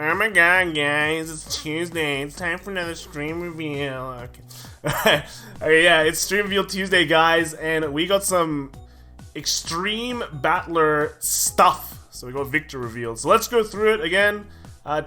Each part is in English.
Oh my god, guys, it's Tuesday. It's time for another stream reveal. Okay. Yeah, it's stream reveal Tuesday, guys, and we got some extreme battler stuff. So we got Victor revealed. So let's go through it again.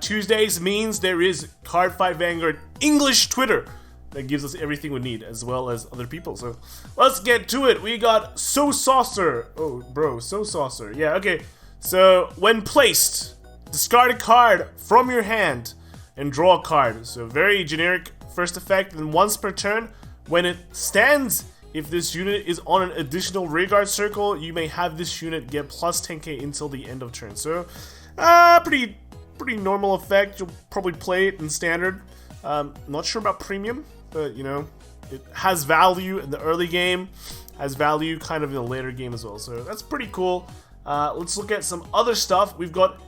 Tuesdays means there is Cardfight Vanguard English Twitter that gives us everything we need, as well as other people. So let's get to it. We got So Saucer. Oh, bro, So Saucer. Yeah, okay. So when placed, discard a card from your hand and draw a card. So very generic first effect. And once per turn, when it stands, if this unit is on an additional rearguard circle, you may have this unit get plus 10k until the end of turn. So pretty normal effect. You'll probably play it in standard. Not sure about premium, but you know, it has value in the early game, has value kind of in the later game as well. So that's pretty cool. Let's look at some other stuff. We've got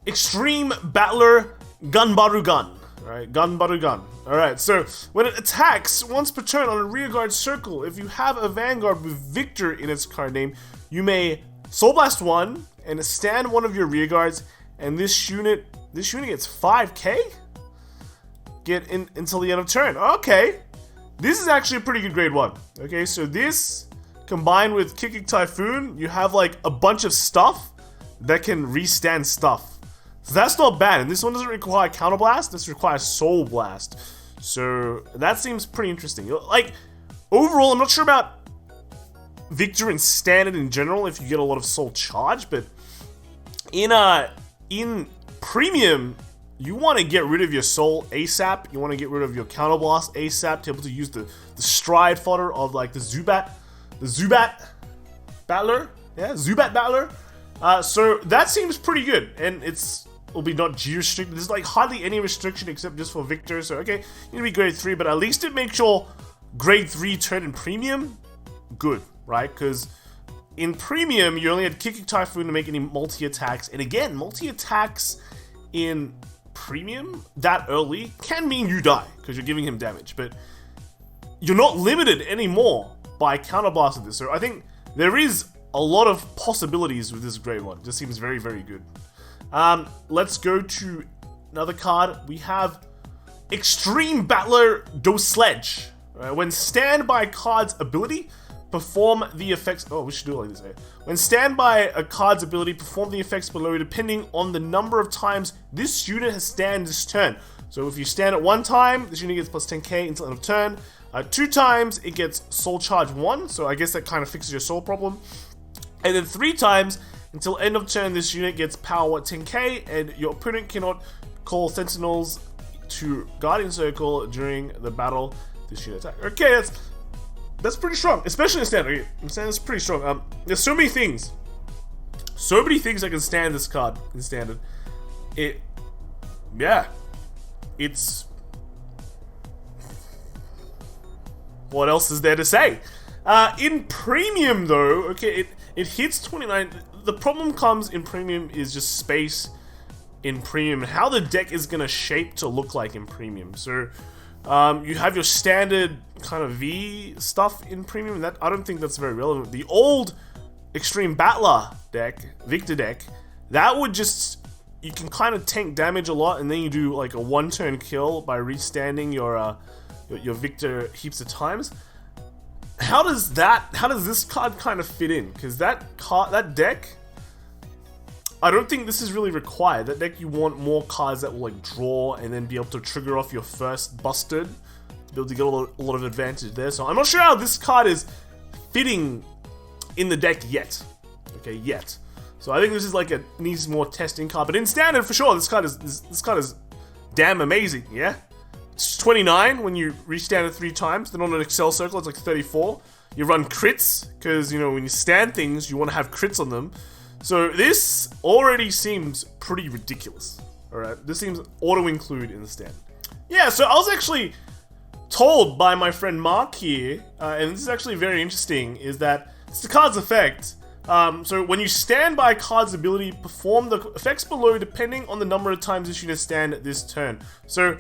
Extreme Battler Ganbaru Gun. Alright, Ganbaru Gun. Alright, so when it attacks once per turn on a rearguard circle, if you have a Vanguard with Victor in its card name, you may Soul Blast 1 and stand one of your rearguards, and this unit gets 5k? Get in until the end of turn. Okay. This is actually a pretty good grade 1. Okay, so this combined with Kicking Typhoon, you have like a bunch of stuff that can restand stuff. So that's not bad, and this one doesn't require Counterblast, this requires Soul Blast. So that seems pretty interesting. Like, overall, I'm not sure about Victor and Standard in general if you get a lot of Soul Charge, but in Premium, you want to get rid of your Soul ASAP, you want to get rid of your Counterblast ASAP to be able to use the Stride fodder of like the Zubat Battler. Yeah, Zubat Battler. So that seems pretty good, and will be not G-restricted. There's like hardly any restriction except just for Victor, so okay, you need to be grade 3, but at least it makes your grade 3 turn in Premium good, right? Because in Premium, you only had Kicking Typhoon to make any multi-attacks, and again, multi-attacks in Premium that early can mean you die, because you're giving him damage, but you're not limited anymore by Counterblast of this, so I think there is a lot of possibilities with this grade 1. It just seems very, very good. Let's go to another card. We have Extreme Battler Do-Sledge. When standby card's ability, perform the effects. Oh, we should do it like this. When standby a card's ability, perform the effects below depending on the number of times this unit has stand this turn. So if you stand it 1 time, this unit gets plus 10k until end of turn. 2 times, it gets Soul Charge 1, so I guess that kind of fixes your soul problem. And then 3 times, until end of turn, this unit gets power 10k, and your opponent cannot call Sentinels to Guardian Circle during the battle this unit attack. Okay, that's pretty strong, especially in standard. In standard, it's pretty strong. There's so many things that can stand this card in standard. It's. What else is there to say? In Premium, though, okay, it hits 29. The problem comes in Premium is just space in Premium, and how the deck is going to shape to look like in Premium. So, you have your standard kind of V stuff in Premium, and that I don't think that's very relevant. The old Extreme Battler deck, Victor deck, that would just, you can kind of tank damage a lot, and then you do like a 1-turn kill by restanding your Victor heaps of times. How does this card kind of fit in? Because that deck, I don't think this is really required. That deck, you want more cards that will like draw and then be able to trigger off your first busted to be able to get a lot of advantage there. So I'm not sure how this card is fitting in the deck yet. Okay, yet. So I think this is like needs more testing card. But in standard, for sure, this card is damn amazing. Yeah. It's 29 when you restand it 3 times. Then on an Excel circle, it's like 34. You run crits, because, you know, when you stand things, you want to have crits on them. So this already seems pretty ridiculous. Alright, this seems auto-include in the stand. Yeah, so I was actually told by my friend Mark here, and this is actually very interesting, is that it's the card's effect. So when you stand by a card's ability, perform the effects below depending on the number of times this unit stand this turn. So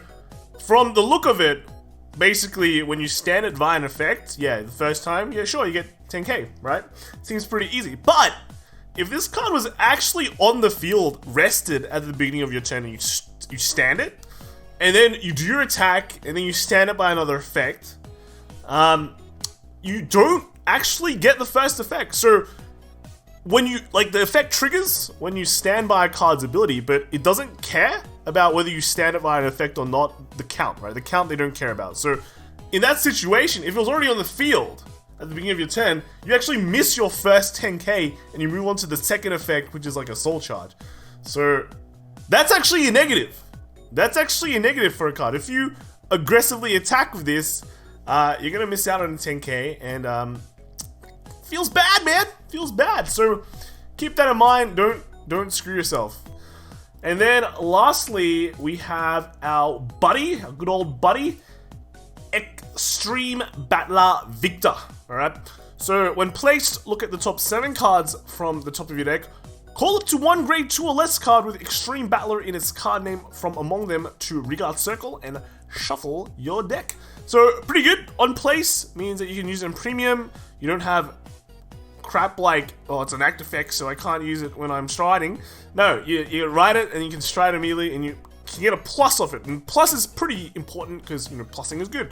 from the look of it, basically when you stand it via an effect, yeah, the first time, yeah, sure, you get 10k, right? Seems pretty easy. But if this card was actually on the field, rested at the beginning of your turn, and you stand it, and then you do your attack, and then you stand it by another effect, you don't actually get the first effect. So when you, like, the effect triggers when you stand by a card's ability, but it doesn't care about whether you stand it by an effect or not, the count, right? The count they don't care about. So in that situation, if it was already on the field at the beginning of your turn, you actually miss your first 10k and you move on to the second effect, which is like a soul charge. So that's actually a negative. That's actually a negative for a card. If you aggressively attack with this, you're gonna miss out on 10k, and feels bad, man. Feels bad. So keep that in mind. Don't screw yourself. And then lastly, we have our buddy, our good old buddy, Extreme Battler Victor. Alright? So when placed, look at the top 7 cards from the top of your deck. Call up to one grade 2 or less card with Extreme Battler in its card name from among them to Regard Circle and shuffle your deck. So pretty good. On place means that you can use it in premium. You don't have crap like, oh, it's an act effect, so I can't use it when I'm striding. No, you write it and you can stride immediately, and you can get a plus off it. And plus is pretty important because, you know, plussing is good.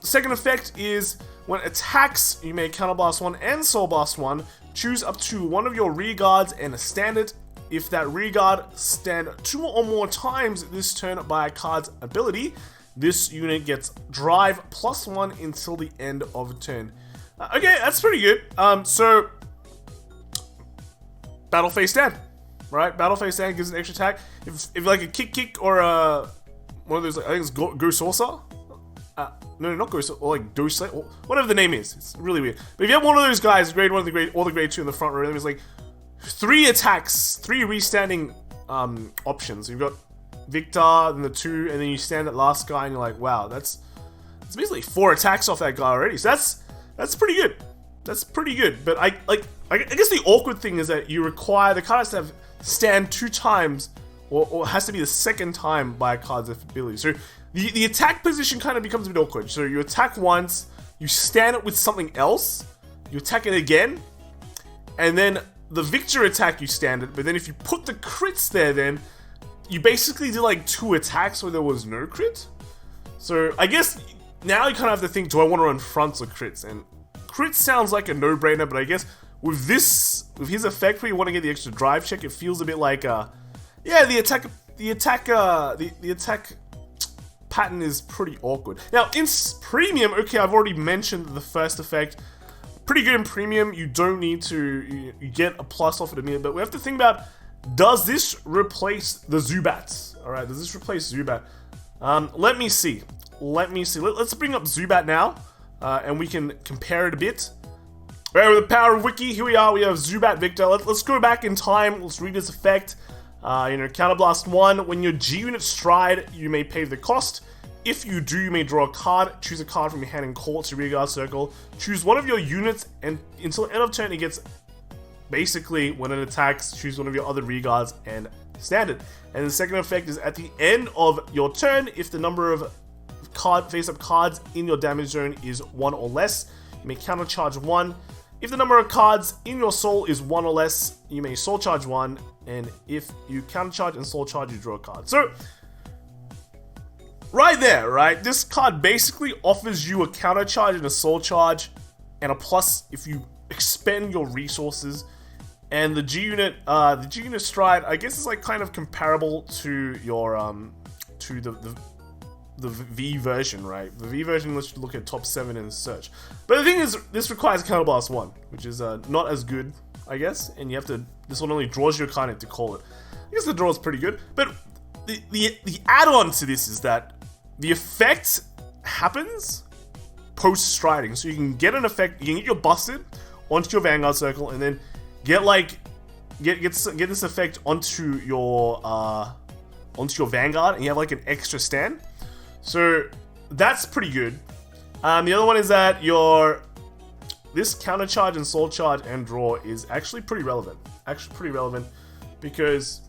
Second effect is when it attacks, you may counterblast 1 and soul blast 1. Choose up to one of your rear guards and stand it. If that rear guard stand 2 or more times this turn by a card's ability, this unit gets drive +1 until the end of turn. Okay, that's pretty good. So battle phase stand, right? Battle phase stand gives an extra attack. If like a kick or one of those, like, I think it's Go Saucer. No, not Go Saucer, or like Do-Sledge, or whatever the name is. It's really weird. But if you have one of those guys, grade 1, or the grade 2 in the front row, there's like 3 attacks, 3 restanding options. You've got Victor, then the 2, and then you stand that last guy, and you're like, wow, that's basically 4 attacks off that guy already. So that's pretty good. That's pretty good. But I guess the awkward thing is that you require the card has to have stand 2 times, or has to be the second time by a card's ability. So the attack position kind of becomes a bit awkward. So you attack once, you stand it with something else, you attack it again, and then the Victor attack you stand it. But then if you put the crits there, then you basically did like 2 attacks where there was no crit. So I guess now you kind of have to think, do I want to run fronts or crits? And crits sounds like a no-brainer, but I guess with his effect where you want to get the extra drive check, it feels a bit like yeah, the attack pattern is pretty awkward. Now in premium, okay, I've already mentioned the first effect. Pretty good in premium. You don't need to you get a plus off it immediately, but we have to think about, does this replace the Zubats? All right, does this replace Zubat? Let me see. Let's bring up Zubat now, and we can compare it a bit. All right, with the power of Wiki, here we are. We have Zubat Victor. Let's go back in time. Let's read this effect. Counterblast 1. When your G unit stride, you may pay the cost. If you do, you may draw a card. Choose a card from your hand and call it to rear guard circle. Choose one of your units, and until end of turn, it gets, basically, when it attacks, choose one of your other rear guards and stand it. And the second effect is at the end of your turn, if the number of face-up cards in your damage zone is 1 or less, you may countercharge 1. If the number of cards in your soul is 1 or less, you may soul charge 1. And if you countercharge and soul charge, you draw a card. So right there, right? This card basically offers you a countercharge and a soul charge, and a plus if you expend your resources. And the G unit stride, I guess, is like kind of comparable to your to the V version, right? The V version, let's look at top 7 and search. But the thing is, this requires counterblast 1, which is not as good, I guess. And you have to, this one only draws your card to call it. I guess the draw is pretty good. But the add-on to this is that the effect happens post-striding. So you can get an effect, you can get your busted onto your Vanguard circle, and then get this effect onto your Vanguard, and you have like an extra stand. So that's pretty good. The other one is that this counter charge and soul charge and draw is actually pretty relevant. Because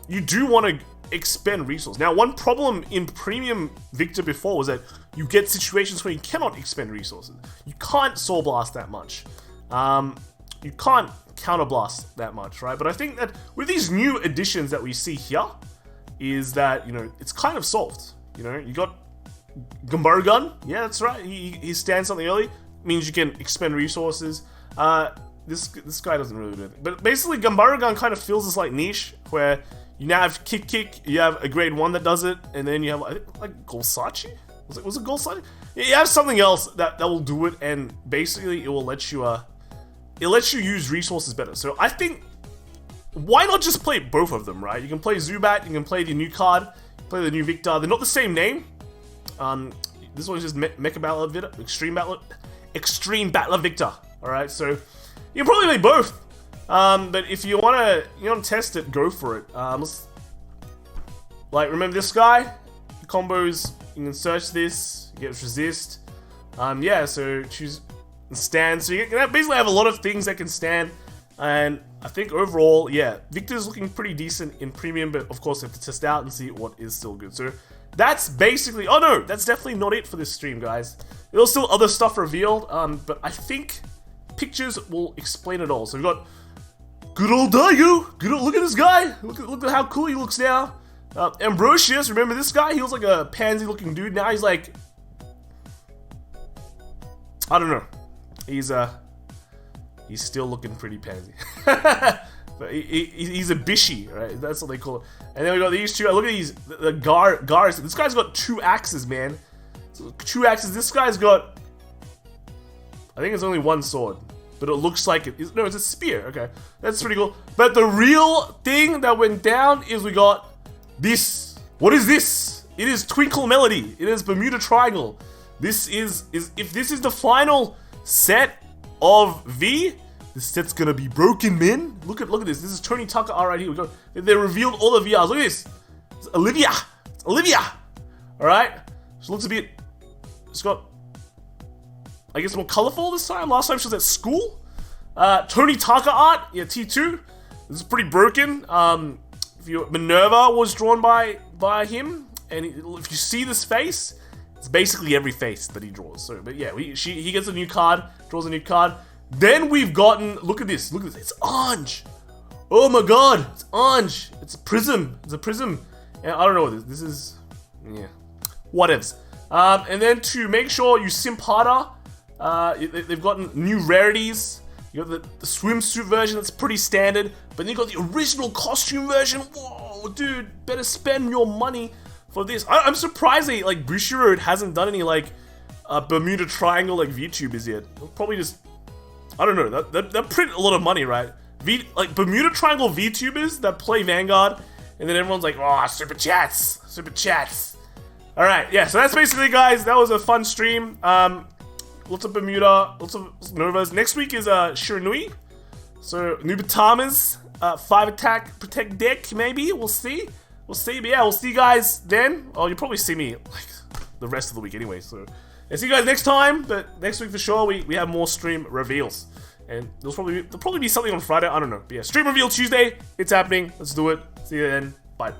you do want to expend resources. Now, one problem in premium Victor before was that you get situations where you cannot expend resources. You can't soul blast that much. you can't counterblast that much, right? But I think that with these new additions that we see here, is that, you know, it's kind of solved. You know, you got Ganbaru gun, yeah, that's right. He stands something early, means you can expend resources. This guy doesn't really do it. But basically, Ganbaru gun kind of fills this like niche where you now have kick, you have a grade 1 that does it, and then you have like Golsachi? Was it Golsachi? Yeah, you have something else that will do it, and basically it will let you use resources better. So I think, why not just play both of them, right? You can play Zubat, you can play the new card, play the new Victor. They're not the same name. This one's just Mecha Battler Victor, Extreme Battler Victor. All right, so you can probably play both. But if you wanna test it, go for it. Like, remember this guy? The combos, you can search this, you get resist. Yeah, so choose and stand. So you can basically have a lot of things that can stand. And I think overall, yeah, Victor's looking pretty decent in premium, but of course you have to test out and see what is still good. So that's basically, oh no, that's definitely not it for this stream, guys. There's still other stuff revealed, but I think pictures will explain it all. So we've got good old Daigo. Look at this guy. Look at how cool he looks now. Ambrosius, remember this guy? He was like a pansy looking dude. Now he's like, I don't know. He's still looking pretty pansy. But he's a bishi, right? That's what they call it. And then we got these two. Look at these, the Gars. This guy's got 2 axes, man. So 2 axes. This guy's got, I think it's only 1 sword, but it looks like it. No, it's a spear. Okay, that's pretty cool. But the real thing that went down is we got this. What is this? It is Twinkle Melody. It is Bermuda Triangle. This is if this is the final set of V, this set's gonna be broken, man. Look at this. This is Tony Tucker art right here. We got, they revealed all the VRs. Look at this. It's Olivia. It's Olivia. All right. She looks a bit. It's got, I guess, more colorful this time. Last time she was at school. Tony Tucker art. Yeah, T2. This is pretty broken. Minerva was drawn by him, and if you see this face, it's basically every face that he draws. So, but yeah, he gets a new card, draws a new card. Then we've gotten, look at this, it's Ange. Oh my god, it's Ange. It's a prism. It's a prism. And I don't know what this is. Yeah, whatevs. And then to make sure you simp harder, they've gotten new rarities. You got the swimsuit version that's pretty standard, but then you got the original costume version. Whoa, dude, better spend your money for this. I'm surprised they, like, Bushiroad hasn't done any, like, Bermuda Triangle, like, VTubers yet. They'll probably just, I don't know, they'll print a lot of money, right? Like, Bermuda Triangle VTubers that play Vanguard, and then everyone's like, oh, super chats. Alright, yeah, so that's basically, guys, that was a fun stream. Lots of Bermuda, lots of Novas. Next week is Shiranui. So Nubitamas, 5 attack, protect deck, maybe. We'll see. But yeah, we'll see you guys then. Oh, you'll probably see me like the rest of the week anyway. So I'll see you guys next time. But next week for sure, we have more stream reveals. And there'll probably be something on Friday. I don't know. But yeah, stream reveal Tuesday. It's happening. Let's do it. See you then. Bye.